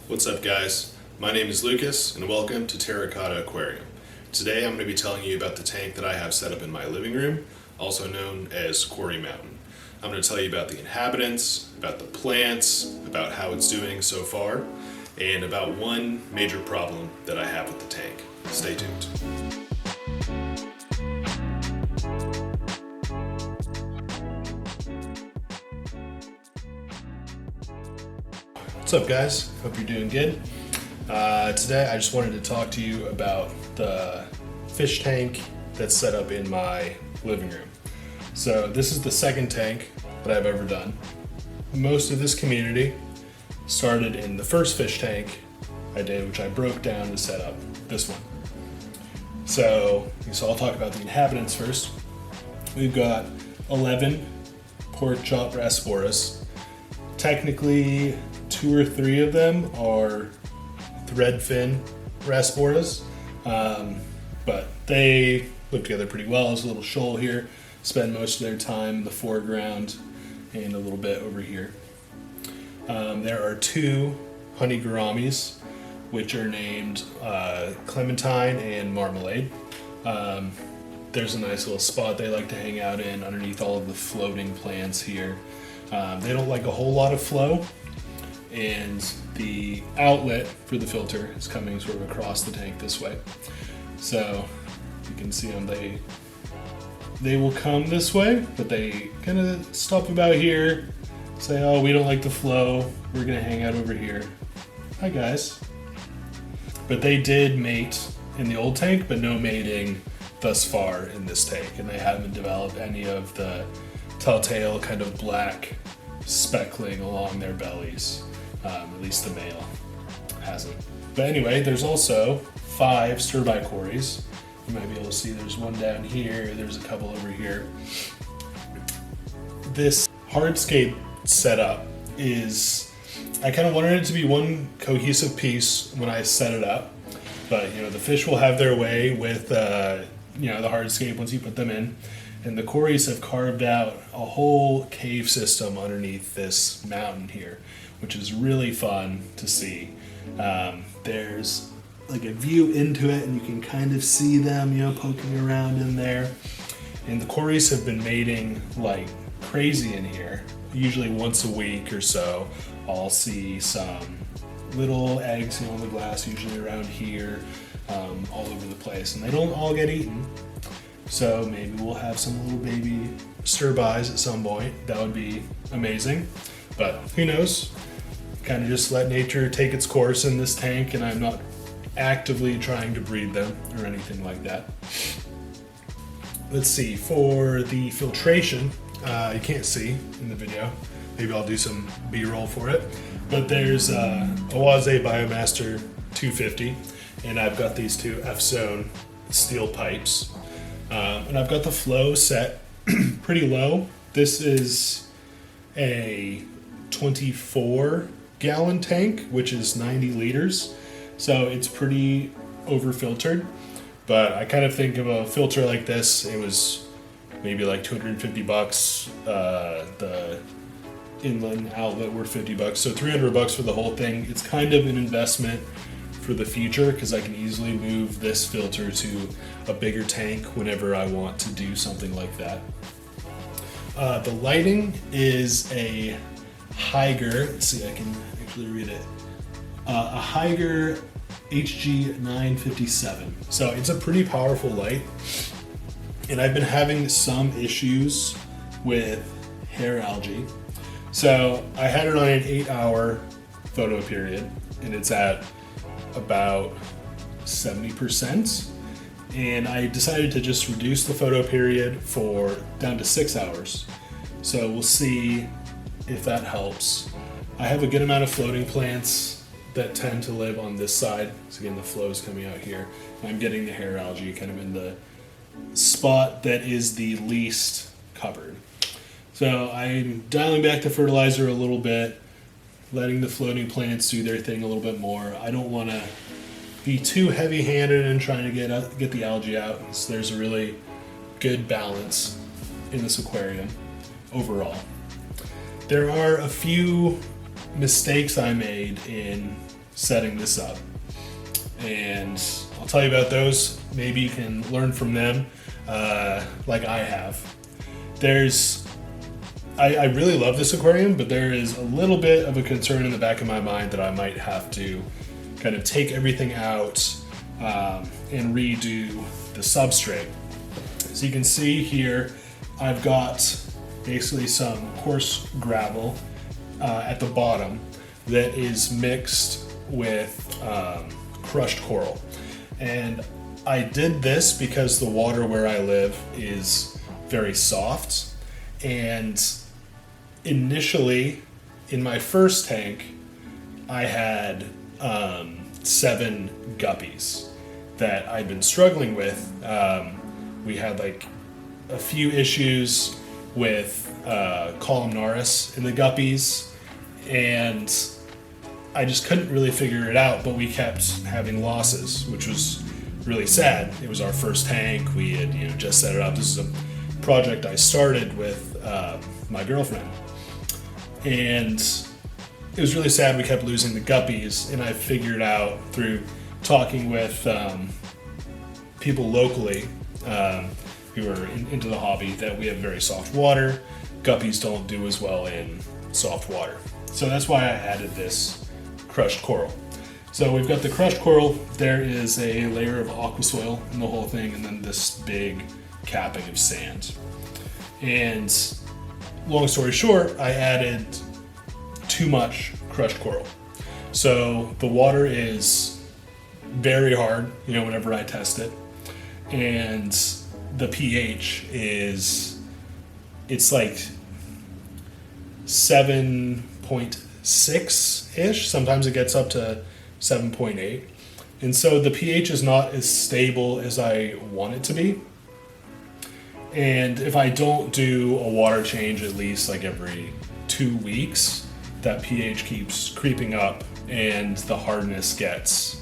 What's up, guys? My name is Lucas and welcome to Terracotta Aquarium. Today I'm going to be telling you about the tank that I have set up in my living room, also known as CORY Mountain. I'm going to tell you about the inhabitants, about the plants, about how it's doing so far, and about one major problem that I have with the tank. Stay tuned. What's up, guys? Hope you're doing good. Today I just wanted to talk to you about the fish tank that's set up in my living room. So this is the second tank that I've ever done. Most of this community started in the first fish tank I did, which I broke down to set up this one. So I'll talk about the inhabitants first. We've got 11 pork chop rasporas. Technically, 2 or 3 of them are threadfin rasporas, but they live together pretty well. There's a little shoal here, spend most of their time in the foreground and a little bit over here. There are 2 honey gouramis, which are named Clementine and Marmalade. There's a nice little spot they like to hang out in underneath all of the floating plants here. They don't like a whole lot of flow, and the outlet for the filter is coming sort of across the tank this way. So you can see them, they will come this way, but they kind of stop about here, say, oh, we don't like the flow, we're gonna hang out over here. Hi guys. But they did mate in the old tank, but no mating thus far in this tank, and they haven't developed any of the telltale kind of black speckling along their bellies. At least the male hasn't. But anyway, there's also 5 stir-by cories. You might be able to see there's one down here, there's a couple over here. This hardscape setup is, I kind of wanted it to be one cohesive piece when I set it up, but the fish will have their way with the hardscape once you put them in. And the cories have carved out a whole cave system underneath this mountain here, which is really fun to see. There's like a view into it, and you can kind of see them, poking around in there. And the cories have been mating like crazy in here. Usually once a week or so, I'll see some little eggs, on the glass, usually around here, all over the place, and they don't all get eaten. So maybe we'll have some little baby stir-bys at some point. That would be amazing, but who knows? Kind of just let nature take its course in this tank, and I'm not actively trying to breed them or anything like that. Let's see, for the filtration, you can't see in the video. Maybe I'll do some B-roll for it. But there's Oase Biomaster 250, and I've got these 2 F-Zone steel pipes. And I've got the flow set pretty low. This is a 24-gallon tank, which is 90 liters. So it's pretty over-filtered. But I kind of think of a filter like this, it was maybe like $250. The inland outlet were $50, so $300 for the whole thing. It's kind of an investment for the future, because I can easily move this filter to a bigger tank whenever I want to do something like that. The lighting is a Haiger, let's see, I can actually read it. A Haiger HG957. So it's a pretty powerful light, and I've been having some issues with hair algae. So I had it on an 8-hour photo period, and it's at about 70%, and I decided to just reduce the photo period down to 6 hours. So we'll see if that helps. I have a good amount of floating plants that tend to live on this side. So again, the flow is coming out here. I'm getting the hair algae kind of in the spot that is the least covered. So I'm dialing back the fertilizer a little bit, letting the floating plants do their thing a little bit more. I don't want to be too heavy-handed in trying to get the algae out. So there's a really good balance in this aquarium overall. There are a few mistakes I made in setting this up. And I'll tell you about those. Maybe you can learn from them like I have. I really love this aquarium, but there is a little bit of a concern in the back of my mind that I might have to kind of take everything out and redo the substrate. So you can see here, I've got basically some coarse gravel at the bottom that is mixed with crushed coral. And I did this because the water where I live is very soft. And initially, in my first tank, I had 7 guppies that I'd been struggling with. We had like a few issues with columnaris in the guppies, and I just couldn't really figure it out, but we kept having losses, which was really sad. It was our first tank. We had just set it up. This is a project I started with my girlfriend, and it was really sad. We kept losing the guppies, and I figured out through talking with people locally who are into the hobby that we have very soft water. Guppies don't do as well in soft water. So that's why I added this crushed coral. So we've got the crushed coral. There is a layer of aqua soil in the whole thing, and then this big capping of sand. And long story short, I added too much crushed coral. So the water is very hard, whenever I test it. And the pH it's like 7.6-ish. Sometimes it gets up to 7.8. And so the pH is not as stable as I want it to be. And if I don't do a water change at least like every 2 weeks, that pH keeps creeping up and the hardness gets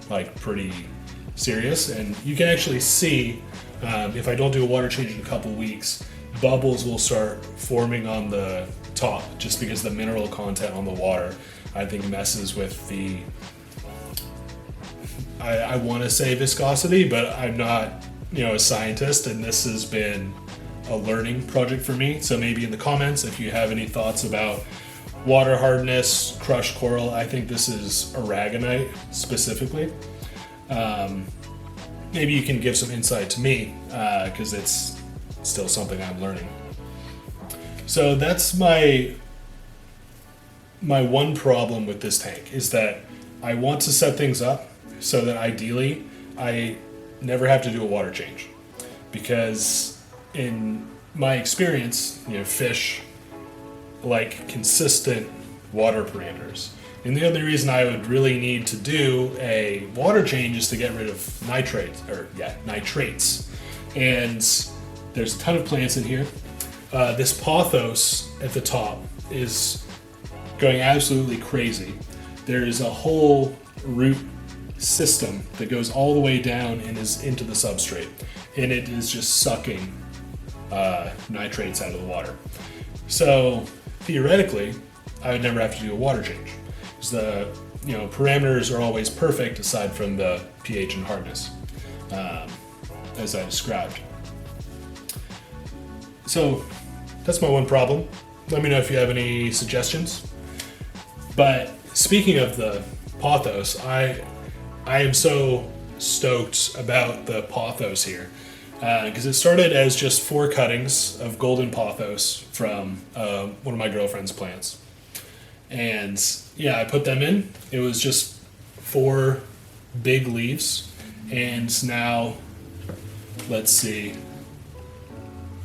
like pretty serious. And you can actually see if I don't do a water change in a couple weeks, bubbles will start forming on the top just because the mineral content on the water, I think, messes with the, I want to say viscosity, but I'm not a scientist, and this has been a learning project for me. So maybe in the comments if you have any thoughts about water hardness, crushed coral. I think this is aragonite specifically. Maybe you can give some insight to me because it's still something I'm learning. So that's my one problem with this tank, is that I want to set things up so that ideally I never have to do a water change, because in my experience, fish like consistent water parameters. And the only reason I would really need to do a water change is to get rid of nitrates. And there's a ton of plants in here. This pothos at the top is going absolutely crazy. There is a whole root system that goes all the way down and is into the substrate, and it is just sucking nitrates out of the water. So theoretically, I would never have to do a water change, because the parameters are always perfect aside from the pH and hardness, as I described. So that's my one problem. Let me know if you have any suggestions. But speaking of the pothos, I am so stoked about the pothos here, because it started as just 4 cuttings of golden pothos from one of my girlfriend's plants. And yeah, I put them in. It was just 4 big leaves, and now, let's see,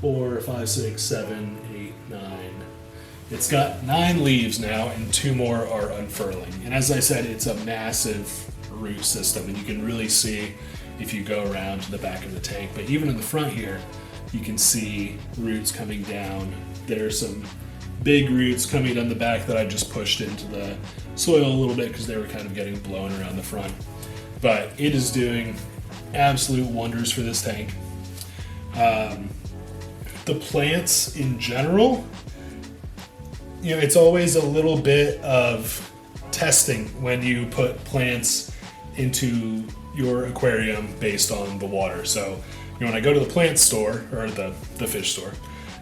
4, 5, 6, 7, 8, 9. It's got 9 leaves now, and 2 more are unfurling. And as I said, it's a massive root system, and you can really see if you go around to the back of the tank. But even in the front here, you can see roots coming down. There's some big roots coming down the back that I just pushed into the soil a little bit because they were kind of getting blown around the front. But it is doing absolute wonders for this tank. The plants in general, it's always a little bit of testing when you put plants into your aquarium based on the water. So, when I go to the plant store, or the fish store,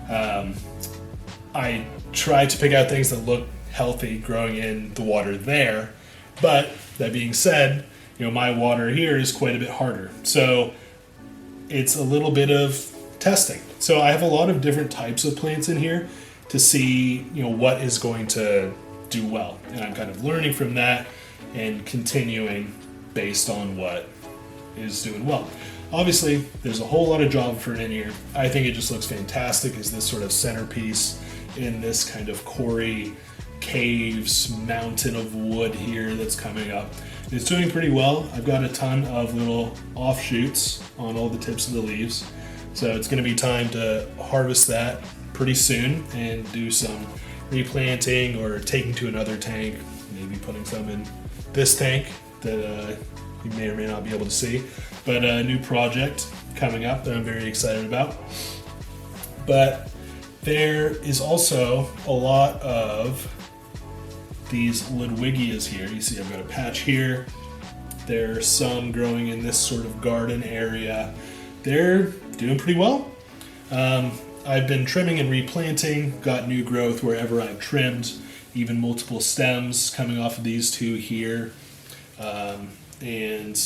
I try to pick out things that look healthy growing in the water there. But that being said, my water here is quite a bit harder. So it's a little bit of testing. So I have a lot of different types of plants in here to see, what is going to do well. And I'm kind of learning from that and continuing based on what is doing well. Obviously, there's a whole lot of job for it in here. I think it just looks fantastic as this sort of centerpiece in this kind of CORY caves mountain of wood here that's coming up. It's doing pretty well. I've got a ton of little offshoots on all the tips of the leaves. So it's going to be time to harvest that pretty soon and do some replanting or taking to another tank, maybe putting some in this tank that you may or may not be able to see. But a new project coming up that I'm very excited about. But there is also a lot of these Ludwigias here. You see I've got a patch here. There's some growing in this sort of garden area. They're doing pretty well. I've been trimming and replanting, got new growth wherever I've trimmed, even multiple stems coming off of these two here. And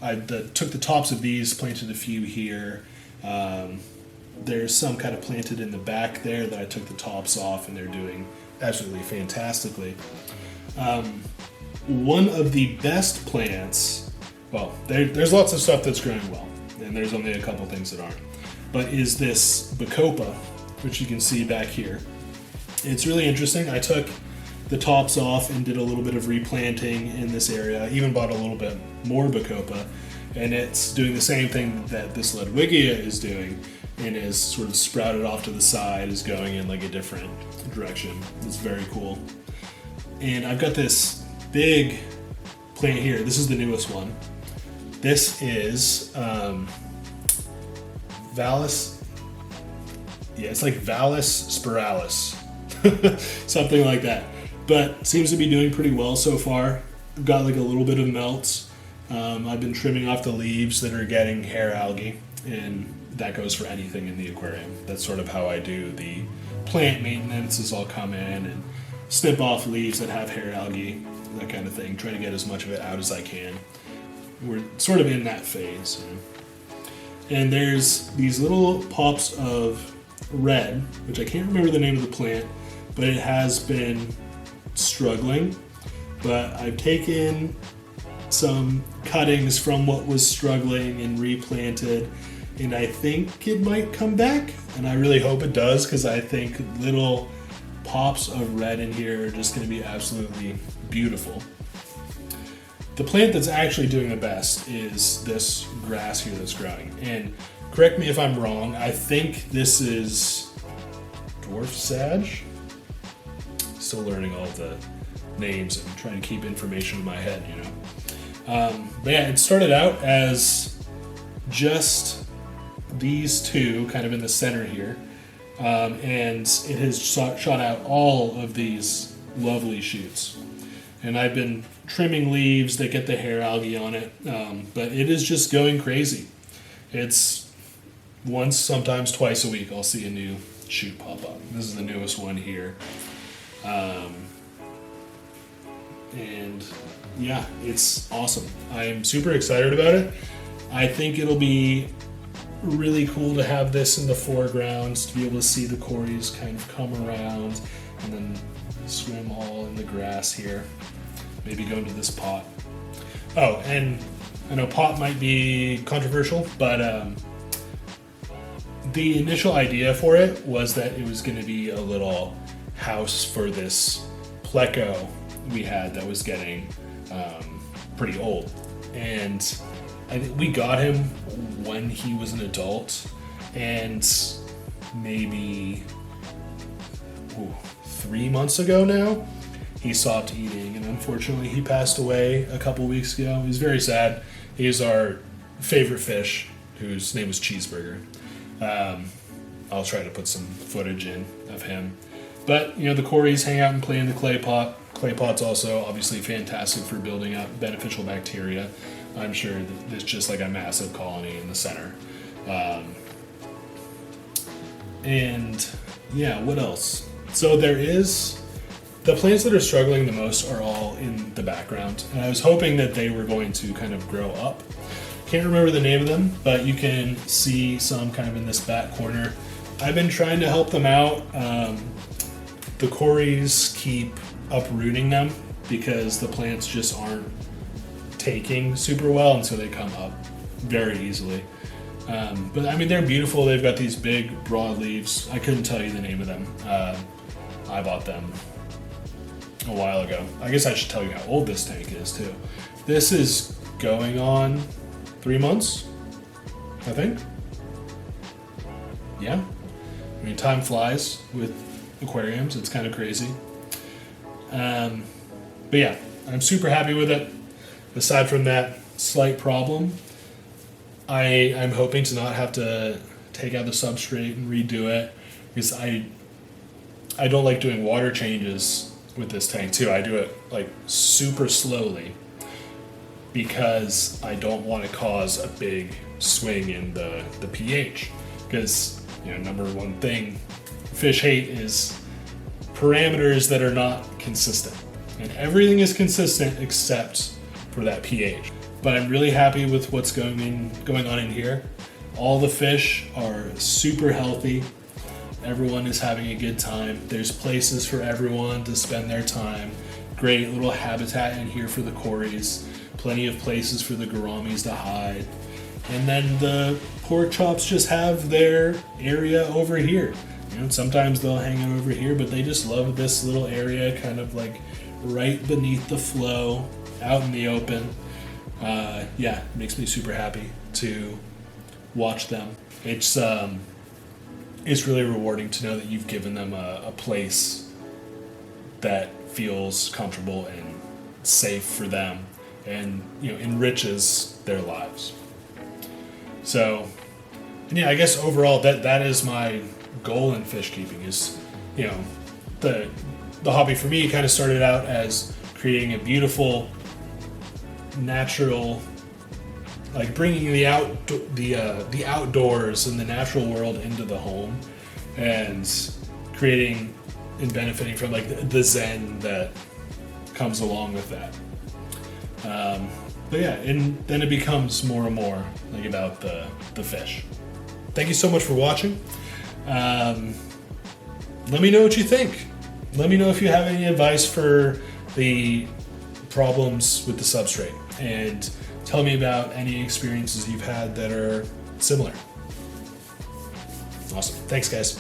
I took the tops of these, planted a few here. There's some kind of planted in the back there that I took the tops off, and they're doing absolutely fantastically. One of the best plants, well, there's lots of stuff that's growing well, and there's only a couple things that aren't, but is this Bacopa, which you can see back here. It's really interesting. I took the tops off and did a little bit of replanting in this area. I even bought a little bit more Bacopa, and it's doing the same thing that this Ludwigia is doing, and is sort of sprouted off to the side, is going in like a different direction. It's very cool. And I've got this big plant here. This is the newest one. This is Vallis. Yeah, it's like Vallis spiralis, something like that. But seems to be doing pretty well so far. I've got like a little bit of melts. I've been trimming off the leaves that are getting hair algae, and that goes for anything in the aquarium. That's sort of how I do the plant maintenance, is I'll come in and snip off leaves that have hair algae, that kind of thing. Try to get as much of it out as I can. We're sort of in that phase. And there's these little pops of red, which I can't remember the name of the plant, but it has been struggling. But I've taken some cuttings from what was struggling and replanted, and I think it might come back, and I really hope it does, because I think little pops of red in here are just going to be absolutely beautiful. The plant that's actually doing the best is this grass here that's growing, and correct me if I'm wrong, I think this is dwarf sage. Still learning all the names and trying to keep information in my head, But yeah, it started out as just these two kind of in the center here, and it has shot out all of these lovely shoots. And I've been trimming leaves that get the hair algae on it, but it is just going crazy. It's once, sometimes twice a week, I'll see a new shoot pop up. This is the newest one here. And yeah, it's awesome. I'm super excited about it. I think it'll be really cool to have this in the foreground, to be able to see the CORYs kind of come around and then swim all in the grass here. Maybe go into this pot. Oh, and I know pot might be controversial, but the initial idea for it was that it was going to be a little house for this pleco we had that was getting pretty old. And I think we got him when he was an adult, and maybe 3 months ago now, he stopped eating, and unfortunately he passed away a couple weeks ago. He was very sad. He was our favorite fish, whose name was Cheeseburger. I'll try to put some footage in of him. But, the CORYs hang out and play in the clay pot Clay pots also obviously fantastic for building up beneficial bacteria. I'm sure that there's just like a massive colony in the center. And yeah, what else? So the plants that are struggling the most are all in the background. And I was hoping that they were going to kind of grow up. Can't remember the name of them, but you can see some kind of in this back corner. I've been trying to help them out. The CORYs keep uprooting them because the plants just aren't taking super well, and so they come up very easily. But I mean, they're beautiful. They've got these big, broad leaves. I couldn't tell you the name of them. I bought them a while ago. I guess I should tell you how old this tank is too. This is going on 3 months, I think. Yeah. I mean, time flies with aquariums. It's kind of crazy. But yeah, I'm super happy with it. Aside from that slight problem, I'm hoping to not have to take out the substrate and redo it, because I don't like doing water changes with this tank too. I do it like super slowly because I don't want to cause a big swing in the pH, because number one thing fish hate is parameters that are not consistent, and everything is consistent except for that pH. But I'm really happy with what's going on in here. All the fish are super healthy. Everyone is having a good time. There's places for everyone to spend their time. Great little habitat in here for the CORYs. Plenty of places for the gouramis to hide. And then the pork chops just have their area over here. Sometimes they'll hang out over here, but they just love this little area, kind of like right beneath the flow, out in the open. Yeah, it makes me super happy to watch them. It's really rewarding to know that you've given them a place that feels comfortable and safe for them, and enriches their lives. So, yeah, I guess overall that is my goal in fish keeping. Is the hobby for me kind of started out as creating a beautiful, natural, like bringing the outdoors and the natural world into the home, and creating and benefiting from like the zen that comes along with that. But yeah, and then it becomes more and more like about the fish. Thank you so much for watching. Let me know what you think. Let me know if you have any advice for the problems with the substrate, and tell me about any experiences you've had that are similar. Awesome. Thanks, guys.